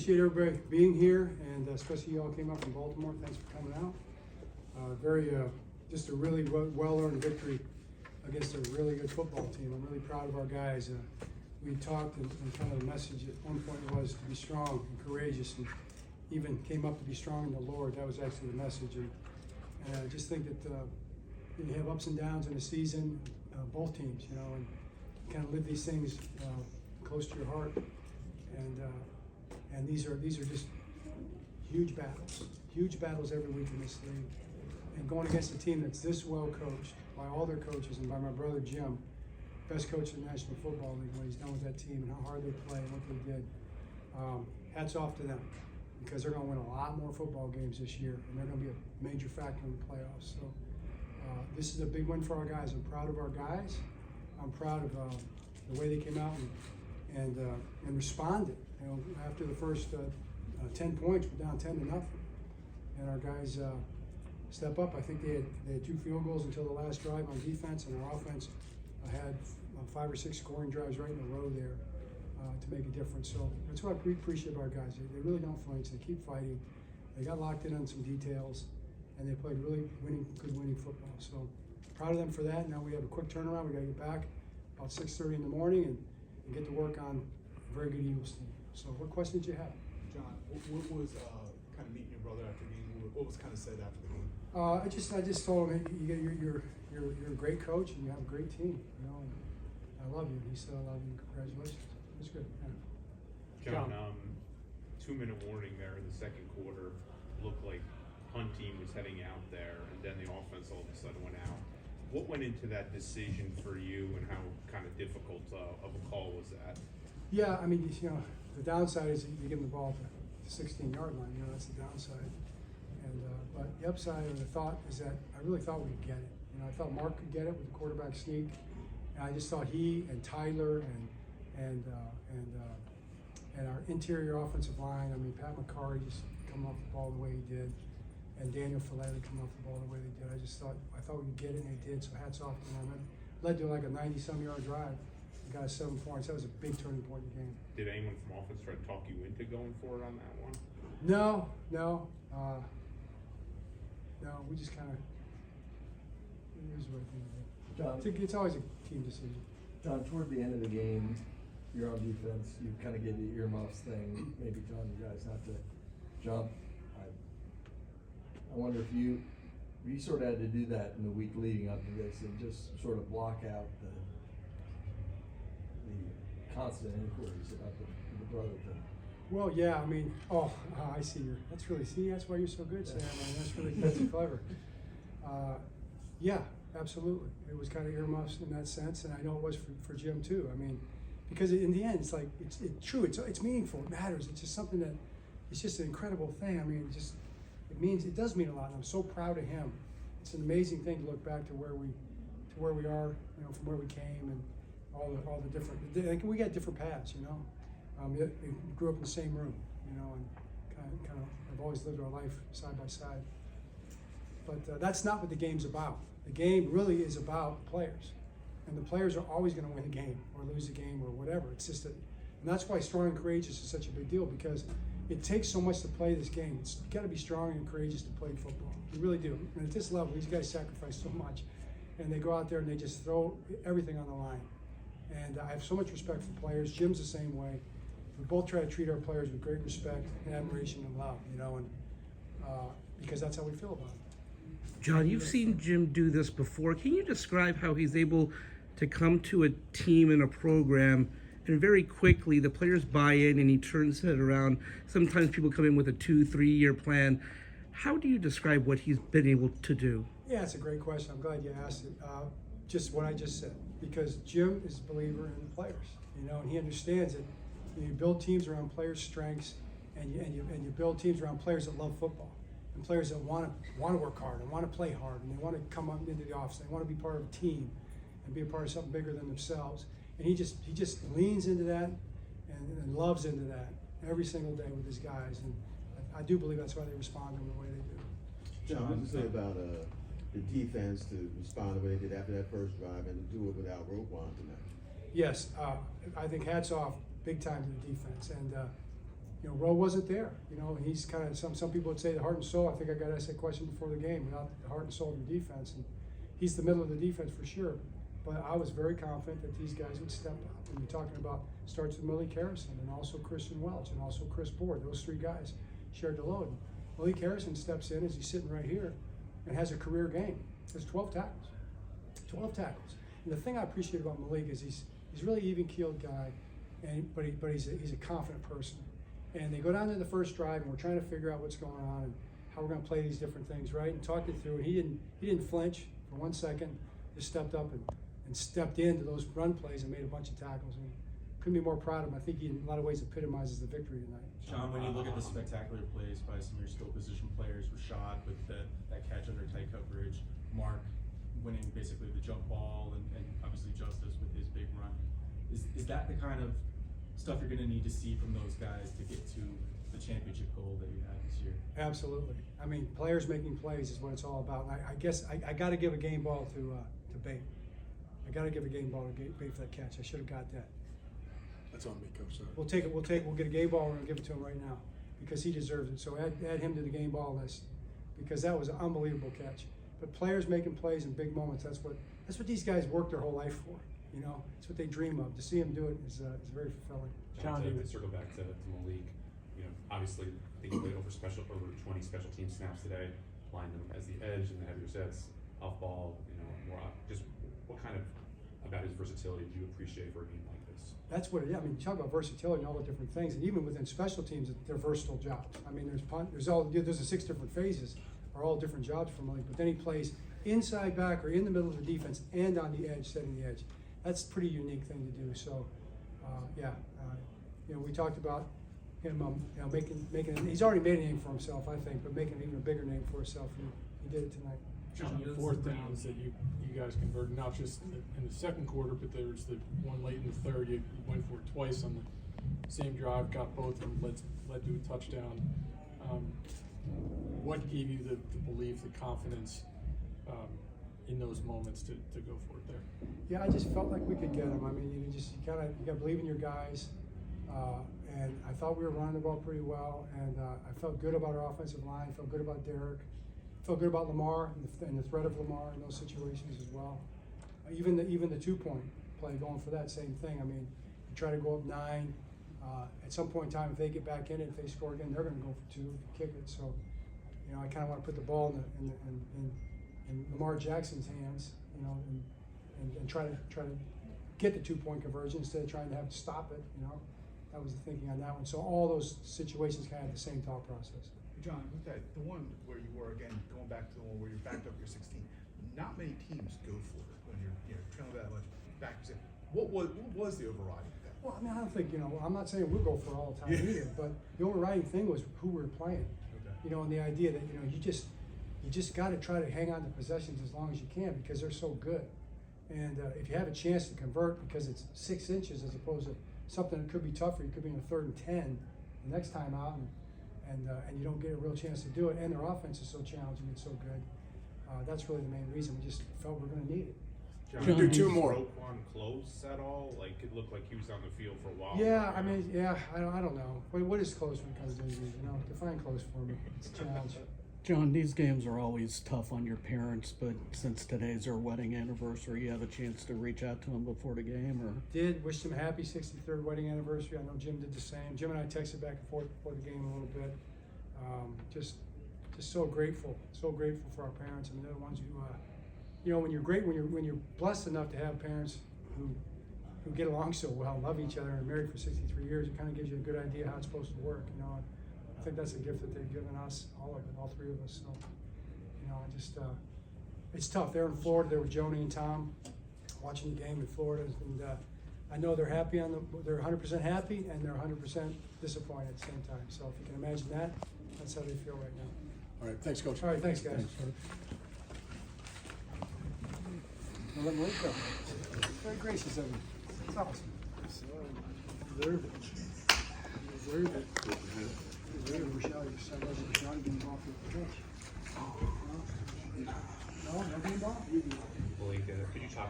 Appreciate everybody being here, and especially you all came up from Baltimore. Thanks for coming out. Just a really well-earned victory against a really good football team. I'm really proud of our guys. We talked, and kind of the message at one point was to be strong and courageous, and even came up to be strong in the Lord. That was actually the message. And I just think that you have ups and downs in a season, both teams, and kind of live these things close to your heart. And these are just huge battles every week in this league. And going against a team that's this well coached by all their coaches and by my brother Jim, best coach in the National Football League, what he's done with that team and how hard they play and what they did. Hats off to them, because they're going to win a lot more football games this year, and they're going to be a major factor in the playoffs. So this is a big win for our guys. I'm proud of our guys. I'm proud of the way they came out and responded. After the first 10 points, we're down 10-0, and our guys step up. I think they had 2 field goals until the last drive on defense, and our offense had 5 or 6 scoring drives right in a row there to make a difference. So that's what I appreciate about our guys. They really don't flinch. They keep fighting. They got locked in on some details, and they played really good winning football. So proud of them for that. Now we have a quick turnaround. We got to get back about 6:30 in the morning and get to work on a very good Eagles team. So what question did you have? John, what was kind of meeting your brother after the game? What was kind of said after the game? I just told him, you're a great coach and you have a great team. And I love you. He said, I love you. Congratulations. It was good. Yeah. John, 2-minute warning there in the second quarter. Looked like punt team was heading out there, and then the offense all of a sudden went out. What went into that decision for you, and how kind of difficult of a call was that? Yeah, I mean, the downside is you give them the ball to the 16-yard line. That's the downside. And but the upside of the thought is that I really thought we'd get it. I thought Mark could get it with the quarterback sneak, and I just thought he and Tyler and our interior offensive line. I mean, Pat McCarry just coming off the ball the way he did, and Daniel Filelli coming off the ball the way they did. I thought we'd get it, and they did. So hats off to them. It led to like a 90-some-yard drive. We got 7 points. That was a big turning point in the game. Did anyone from offense try to talk you into going for it on that one? No. We just kind of. It was the right thing to do. John, it's always a team decision. John, toward the end of the game, you're on defense. You kind of gave the earmuffs thing, maybe telling you guys not to jump. I wonder if you sort of had to do that in the week leading up to this, and just sort of block out the constant inquiries about the brother thing. Well, yeah, I mean, I see that's why you're so good, Sam. I mean, that's clever. Yeah, absolutely. It was kind of earmuffs in that sense, and I know it was for Jim too. I mean, because in the end, it's like it's true. It's meaningful. It matters. It's just something that it's just an incredible thing. I mean, it does mean a lot, and I'm so proud of him. It's an amazing thing to look back to where we are, from where we came, and all the different. We got different paths, We grew up in the same room, and kind of have always lived our life side by side. But that's not what the game's about. The game really is about the players, and the players are always going to win a game or lose a game or whatever. It's just and that's why strong and courageous is such a big deal, because it takes so much to play this game. You got to be strong and courageous to play football. You really do. And at this level, these guys sacrifice so much, and they go out there and they just throw everything on the line. And I have so much respect for players. Jim's the same way. We both try to treat our players with great respect and admiration and love, because that's how we feel about it. John, you've seen Jim do this before. Can you describe how he's able to come to a team and a program and very quickly the players buy in and he turns it around? Sometimes people come in with a 2-3 year plan. How do you describe what he's been able to do? Yeah, it's a great question. I'm glad you asked it. Just what I just said, because Jim is a believer in the players, and he understands it. You build teams around players' strengths, and you build teams around players that love football, and players that want to work hard and want to play hard, and they want to come up into the office. They want to be part of a team and be a part of something bigger than themselves. And he just leans into that and loves into that every single day with his guys. And I do believe that's why they respond in the way they do. John, what did you say about the defense to respond the way they did after that first drive and to do it without Roquan tonight? Yes, I think hats off big time to the defense. And Rowe wasn't there, and he's kind of, some people would say the heart and soul. I think I got asked that question before the game, without the heart and soul of the defense, and he's the middle of the defense for sure. But I was very confident that these guys would step up. And you're talking about, starts with Malik Harrison and also Christian Welch and also Chris Board. Those three guys shared the load. Malik Harrison steps in as he's sitting right here and has a career game. Has 12 tackles. 12 tackles. And the thing I appreciate about Malik is he's really even-keeled guy, but he's a confident person. And they go down to the first drive, and we're trying to figure out what's going on and how we're going to play these different things, right? And talking through, and he didn't flinch for 1 second. Just stepped up and stepped into those run plays and made a bunch of tackles. And couldn't be more proud of him. I think he, in a lot of ways, epitomizes the victory tonight. John, when you look at the spectacular plays by some of your skill position players, Rashad with that catch under tight coverage, Mark winning basically the jump ball, and obviously Justice with his big run, is that the kind of stuff you're going to need to see from those guys to get to the championship goal that you have this year? Absolutely. I mean, players making plays is what it's all about. And I guess I got to give a game ball to Bate. I got to give a game ball to Bate for that catch. I should have got that. That's on me, Coach. Sorry. We'll take it. We'll get a game ball. We're gonna give it to him right now because he deserves it. So add him to the game ball list because that was an unbelievable catch. But players making plays in big moments. That's what these guys work their whole life for. It's what they dream of. To see him do it is very fulfilling. John, to circle back to Malik, obviously I think he played over 20 special team snaps today, playing them as the edge and the heavier sets, off ball, more just what kind of about his versatility do you appreciate for a game like this? That's what it is. I mean, you talk about versatility and all the different things, and even within special teams, they're versatile jobs. I mean, there's the 6 different phases, are all different jobs for Malik, but then he plays inside back or in the middle of the defense and on the edge, setting the edge. That's a pretty unique thing to do. So, we talked about him, making. He's already made a name for himself, I think, but making an even bigger name for himself. He did it tonight. John, the 4th downs that you guys converted, not just in the second quarter, but there was the one late in the third. You went for it twice on the same drive, got both of them, led to a touchdown. What gave you the belief, the confidence in those moments to go for it there? Yeah, I just felt like we could get them. I mean, you got to believe in your guys. And I thought we were running the ball pretty well, and I felt good about our offensive line. Felt good about Derek. Felt good about Lamar and the threat of Lamar in those situations as well. Even the 2-point play, going for that same thing. I mean, you try to go up 9. At some point in time, if they get back in it, if they score again, they're going to go for 2, kick it. So, I kind of want to put the ball in Lamar Jackson's hands, and try to get the 2-point conversion instead of trying to have to stop it. That was the thinking on that one. So all those situations kind of have the same thought process. John, with that, the one where you were, again, going back to the one where you're backed up, you're 16, not many teams go for it when you're trailing that much back. What was the overriding thing? Well, I mean, I don't think, I'm not saying we'll go for it all the time either, but the overriding thing was who we were playing. Okay. And the idea that, you just got to try to hang on to possessions as long as you can because they're so good. And if you have a chance to convert because it's 6 inches as opposed to something that could be tougher, you could be in a 3rd and 10 the next time out, and you don't get a real chance to do it, and their offense is so challenging and so good. That's really the main reason. We just felt we're going to need it. John, do 2 was more. Roquan close at all? Like, it looked like he was on the field for a while. Yeah, I mean, I don't know. What is close when it comes to injuries? Define close for me. It's a challenge. John, these games are always tough on your parents, but since today's their wedding anniversary, you have a chance to reach out to them before the game, or? Wished him a happy 63rd wedding anniversary. I know Jim did the same. Jim and I texted back and forth before the game a little bit. Just so grateful for our parents. I mean, they're the ones who, when you're blessed enough to have parents who get along so well, love each other, and are married for 63 years, it kind of gives you a good idea how it's supposed to work. I think that's a gift that they've given us, all 3 of us. So, it's tough. They're in Florida. They're with Joni and Tom, watching the game in Florida, and I know they're happy they're 100% happy and they're 100% disappointed at the same time. So if you can imagine that, that's how they feel right now. All right, thanks, Coach. All right, thanks, guys. I'll let Malik go. Very gracious of you. It's awesome. Deserve it. Deserve it. Rochelle, your son wasn't trying to get off the pitch. No game ball? Malik, could you talk